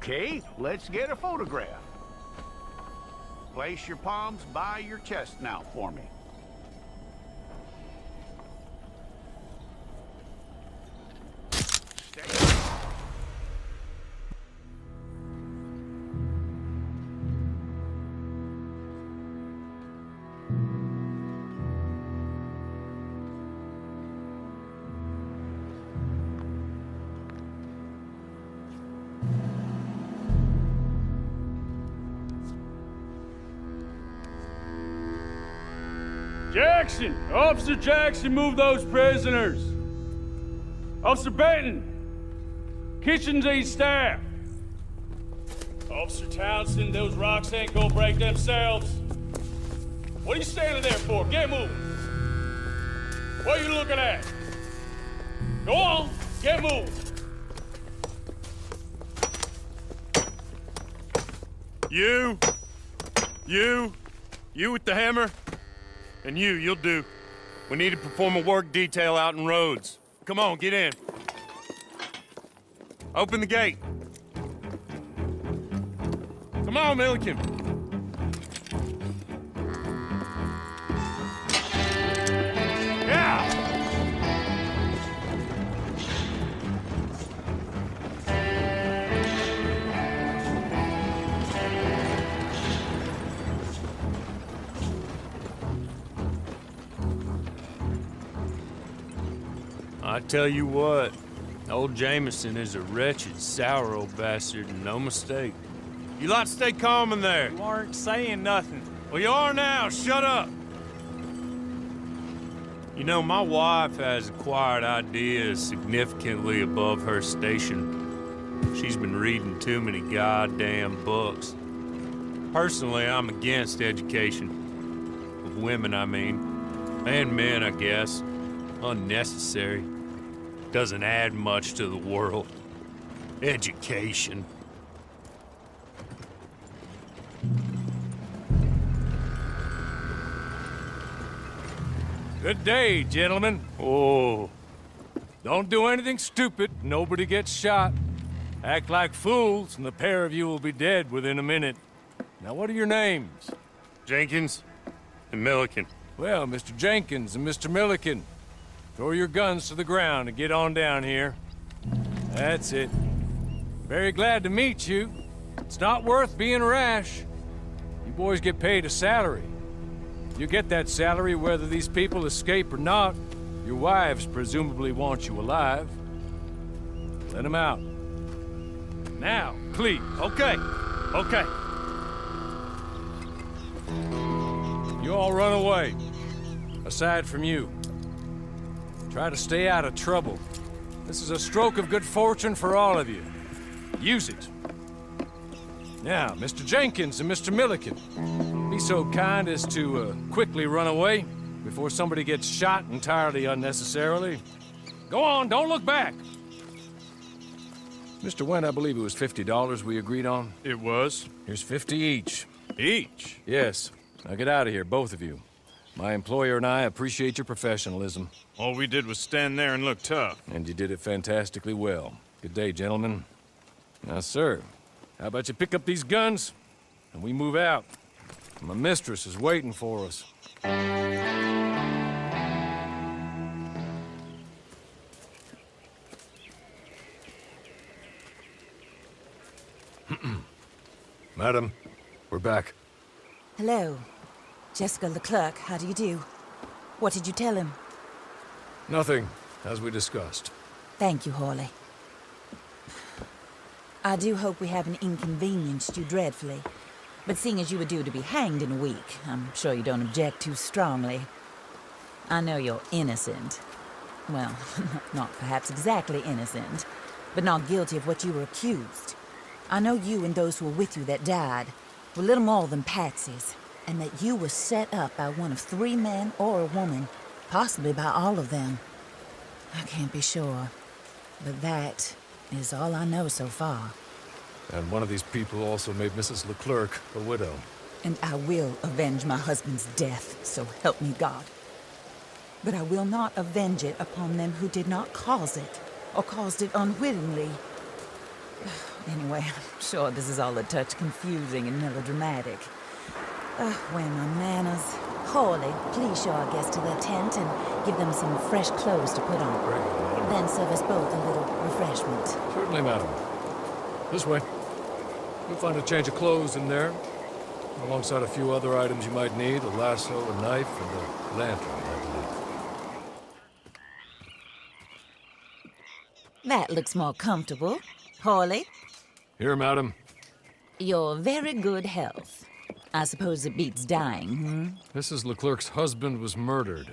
Okay, let's get a photograph. Place your palms by your chest now for me. Stay. Jackson! Officer Jackson, move those prisoners! Officer Benton! Kitchens aid staff! Officer Townsend, those rocks ain't gonna break themselves. What are you standing there for? Get moving! What are you looking at? Go on, get moving! You with the hammer? And you'll do. We need to perform a work detail out in Rhodes. Come on, get in. Open the gate. Come on, Milliken. Yeah! I tell you what, old Jameson is a wretched, sour old bastard, and no mistake. You lot stay calm in there. You aren't saying nothing. Well, you are now. Shut up. You know, my wife has acquired ideas significantly above her station. She's been reading too many goddamn books. Personally, I'm against education. Of women, I mean. And men, I guess. Unnecessary. Doesn't add much to the world. Education. Good day, gentlemen. Oh. Don't do anything stupid. Nobody gets shot. Act like fools, and the pair of you will be dead within a minute. Now, what are your names? Jenkins and Milliken. Well, Mr. Jenkins and Mr. Milliken, throw your guns to the ground and get on down here. That's it. Very glad to meet you. It's not worth being rash. You boys get paid a salary. You get that salary whether these people escape or not. Your wives presumably want you alive. Let them out. Now, please. Okay. You all run away. Aside from you. Try to stay out of trouble. This is a stroke of good fortune for all of you. Use it. Now, Mr. Jenkins and Mr. Milliken, be so kind as to quickly run away before somebody gets shot entirely unnecessarily. Go on, don't look back. Mr. Wendt, I believe it was $50 we agreed on. It was. Here's 50 each. Each? Yes. Now get out of here, both of you. My employer and I appreciate your professionalism. All we did was stand there and look tough. And you did it fantastically well. Good day, gentlemen. Now, sir, how about you pick up these guns, and we move out? My mistress is waiting for us. Madam, we're back. Hello. Jessica Leclerc, how do you do? What did you tell him? Nothing, as we discussed. Thank you, Hawley. I do hope we haven't inconvenienced you dreadfully. But seeing as you were due to be hanged in a week, I'm sure you don't object too strongly. I know you're innocent. Well, not perhaps exactly innocent, but not guilty of what you were accused. I know you and those who were with you that died were little more than patsies, and that you were set up by one of 3 men or a woman, possibly by all of them. I can't be sure, but that is all I know so far. And one of these people also made Mrs. Leclerc a widow. And I will avenge my husband's death, so help me God. But I will not avenge it upon them who did not cause it, or caused it unwittingly. Anyway, I'm sure this is all a touch confusing and melodramatic. Where are my manners? Hawley, please show our guests to their tent and give them some fresh clothes to put on. Then serve us both a little refreshment. Certainly, madam. This way. You'll find a change of clothes in there, alongside a few other items you might need, a lasso, a knife, and a lantern, I believe. That looks more comfortable. Hawley, Here, madam. your very good health. I suppose it beats dying, Mrs. Leclerc's husband was murdered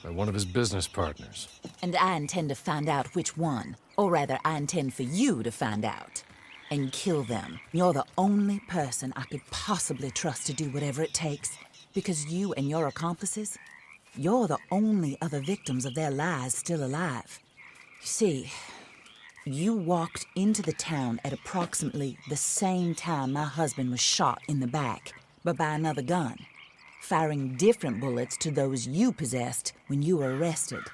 by one of his business partners. And I intend to find out which one. Or rather, I intend for you to find out. And kill them. You're the only person I could possibly trust to do whatever it takes. Because you and your accomplices, you're the only other victims of their lies still alive. You see, you walked into the town at approximately the same time my husband was shot in the back, but by another gun, firing different bullets to those you possessed when you were arrested.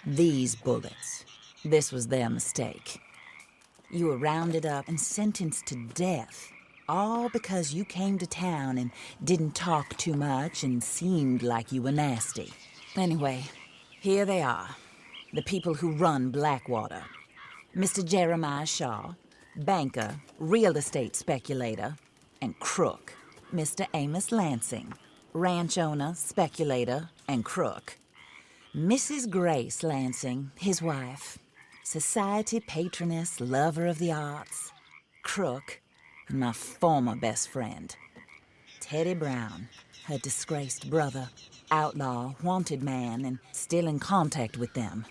These bullets, this was their mistake. You were rounded up and sentenced to death, all because you came to town and didn't talk too much and seemed like you were nasty. Anyway, here they are, the people who run Blackwater. Mr. Jeremiah Shaw, banker, real estate speculator, and crook. Mr. Amos Lansing, ranch owner, speculator, and crook. Mrs. Grace Lansing, his wife, society patroness, lover of the arts, crook, and my former best friend. Teddy Brown, her disgraced brother, outlaw, wanted man, and still in contact with them.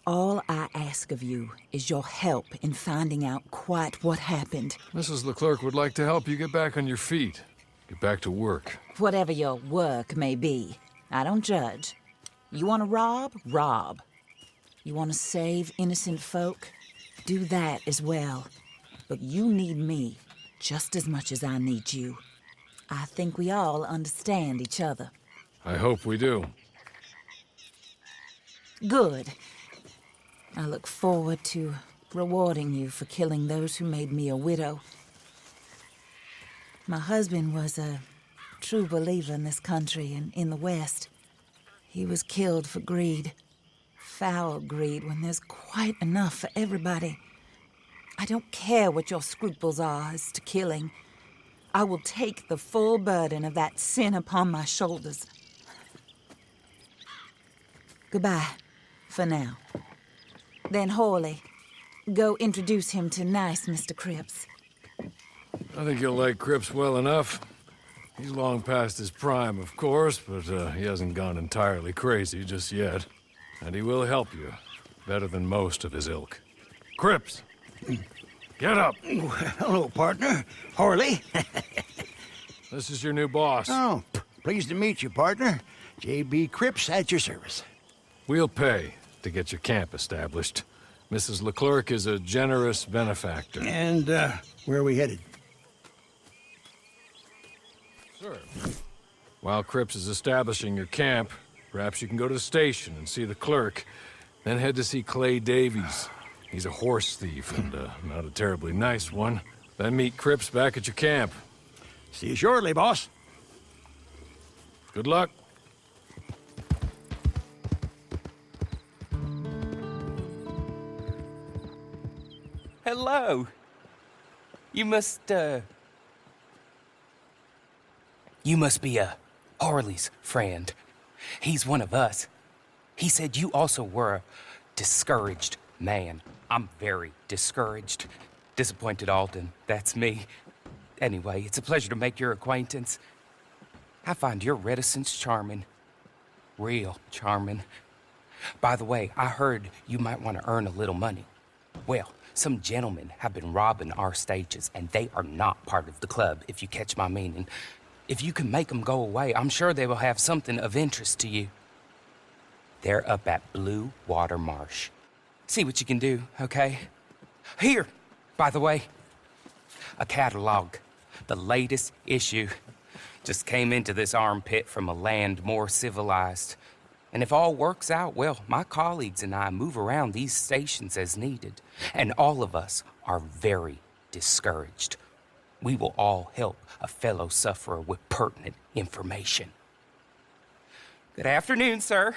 All I ask of you is your help in finding out quite what happened. Mrs. Leclerc would like to help you get back on your feet. Get back to work. Whatever your work may be, I don't judge. You want to rob? Rob. You want to save innocent folk? Do that as well. But you need me just as much as I need you. I think we all understand each other. I hope we do. Good. I look forward to rewarding you for killing those who made me a widow. My husband was a true believer in this country and in the West. He was killed for greed. Foul greed when there's quite enough for everybody. I don't care what your scruples are as to killing. I will take the full burden of that sin upon my shoulders. Goodbye, for now. Then Hawley, go introduce him to nice Mr. Cripps. I think you'll like Cripps well enough. He's long past his prime, of course, but he hasn't gone entirely crazy just yet. And he will help you, better than most of his ilk. Cripps! Get up! Hello, partner. Harley. This is your new boss. Oh, pleased to meet you, partner. J.B. Cripps at your service. We'll pay to get your camp established. Mrs. Leclerc is a generous benefactor. And, where are we headed? Sir. While Cripps is establishing your camp, perhaps you can go to the station and see the clerk, then head to see Clay Davies. He's a horse thief, and not a terribly nice one. Then meet Cripps back at your camp. See you shortly, boss. Good luck. Hello. You must be, Harley's friend. He's one of us. He said you also were a discouraged man. I'm very discouraged. Disappointed Alden, that's me. Anyway, it's a pleasure to make your acquaintance. I find your reticence charming. Real charming. By the way, I heard you might want to earn a little money. Well, some gentlemen have been robbing our stages, and they are not part of the club, if you catch my meaning. If you can make them go away, I'm sure they will have something of interest to you. They're up at Blue Water Marsh. See what you can do, okay? Here, by the way, a catalog. The latest issue. Just came into this armpit from a land more civilized. And if all works out, well, my colleagues and I move around these stations as needed. And all of us are very discouraged. We will all help a fellow sufferer with pertinent information. Good afternoon, sir.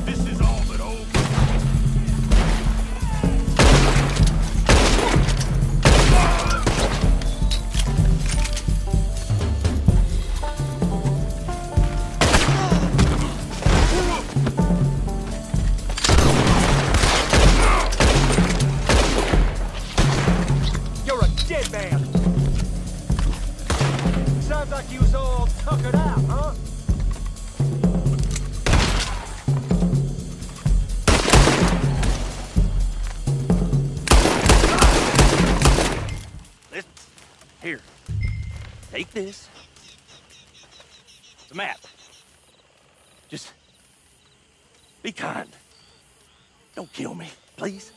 This is all but over. You're a dead man! Sounds like you was all tuckered out, huh? Listen, here. Take this. It's a map. Just be kind. Don't kill me, please.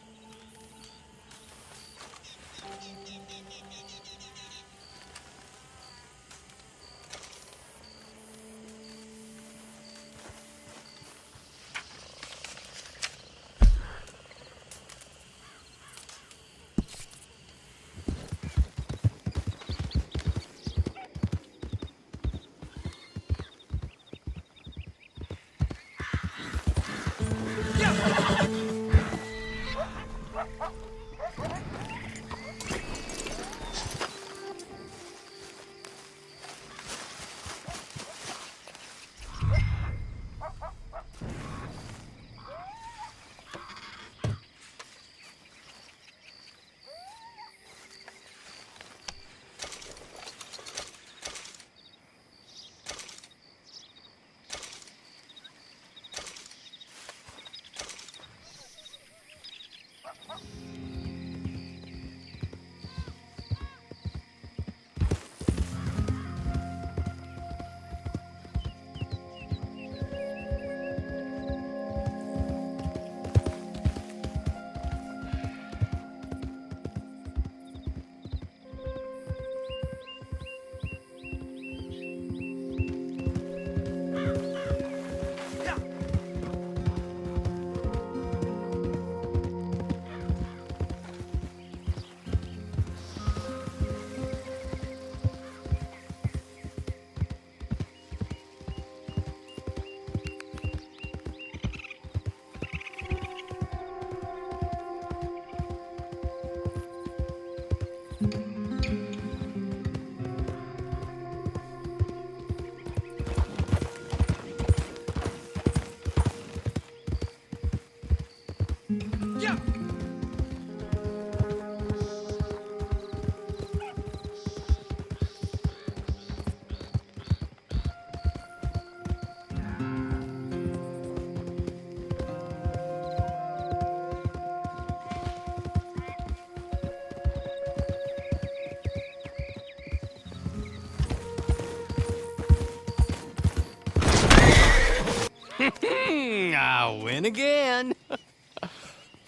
I win again.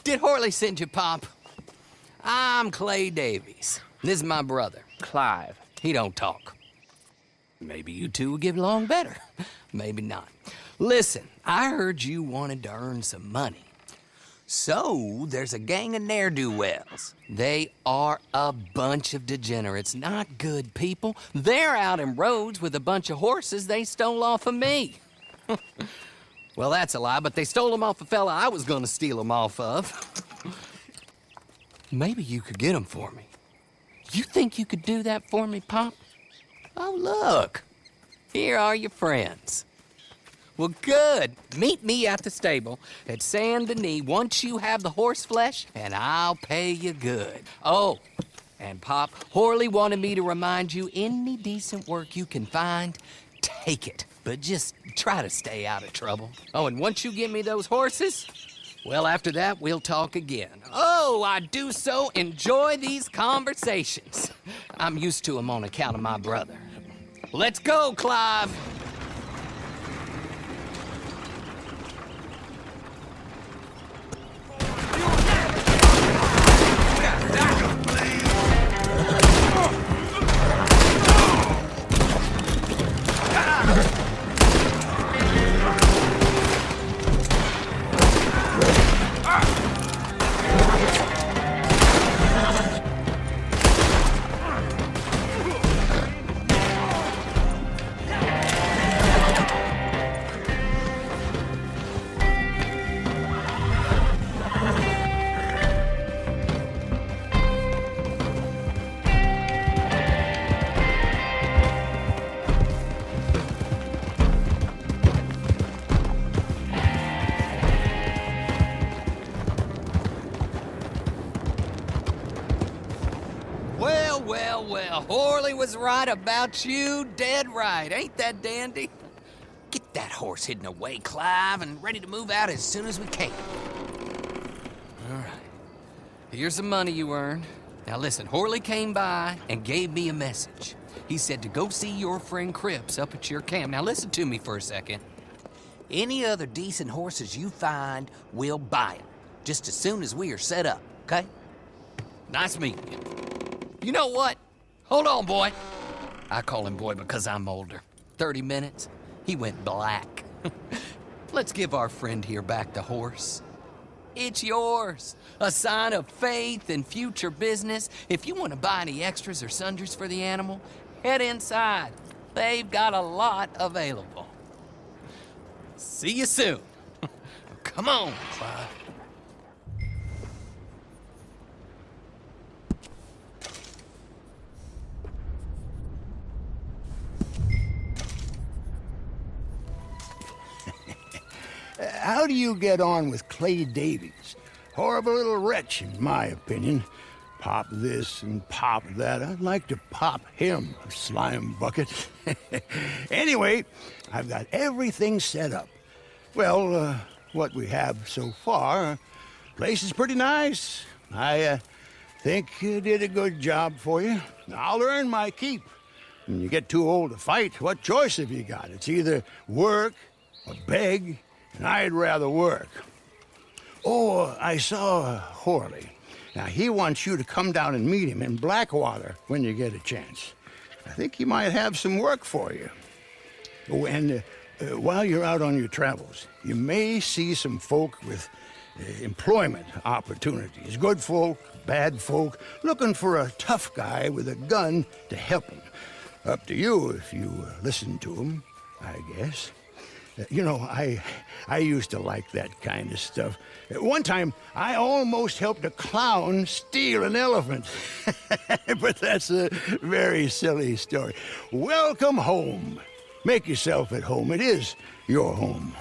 Did Horley send you, Pop? I'm Clay Davies. This is my brother, Clive. He don't talk. Maybe you two will get along better. Maybe not. Listen, I heard you wanted to earn some money. So, there's a gang of ne'er-do-wells. They are a bunch of degenerates, not good people. They're out in roads with a bunch of horses they stole off of me. Well, that's a lie, but they stole them off a fella I was gonna steal them off of. Maybe you could get them for me. You think you could do that for me, Pop? Oh, look. Here are your friends. Well, good. Meet me at the stable at Saint Denis once you have the horse flesh, and I'll pay you good. Oh, and Pop, Horley wanted me to remind you, any decent work you can find, take it. But just try to stay out of trouble. Oh, and once you give me those horses, well, after that, we'll talk again. Oh, I do so enjoy these conversations. I'm used to them on account of my brother. Let's go, Clive. Well, Horley was right about you, dead right. Ain't that dandy? Get that horse hidden away, Clive, and ready to move out as soon as we can. All right. Here's the money you earned. Now listen, Horley came by and gave me a message. He said to go see your friend Cripps up at your camp. Now listen to me for a second. Any other decent horses you find, we'll buy them. Just as soon as we are set up, okay? Nice meeting you. You know what? Hold on, boy. I call him boy because I'm older. 30 minutes, he went black. Let's give our friend here back the horse. It's yours. A sign of faith and future business. If you want to buy any extras or sundries for the animal, head inside. They've got a lot available. See you soon. Come on, Clive. How do you get on with Clay Davies? Horrible little wretch, in my opinion. Pop this and pop that. I'd like to pop him, a slime bucket. Anyway, I've got everything set up. Well, what we have so far, place is pretty nice. I think you did a good job for you. I'll earn my keep. When you get too old to fight, what choice have you got? It's either work or beg, and I'd rather work. Oh, I saw Horley. Now, he wants you to come down and meet him in Blackwater when you get a chance. I think he might have some work for you. Oh, and while you're out on your travels, you may see some folk with employment opportunities. Good folk, bad folk, looking for a tough guy with a gun to help them. Up to you if you listen to them, I guess. You know, I used to like that kind of stuff. One time, I almost helped a clown steal an elephant. But that's a very silly story. Welcome home. Make yourself at home. It is your home.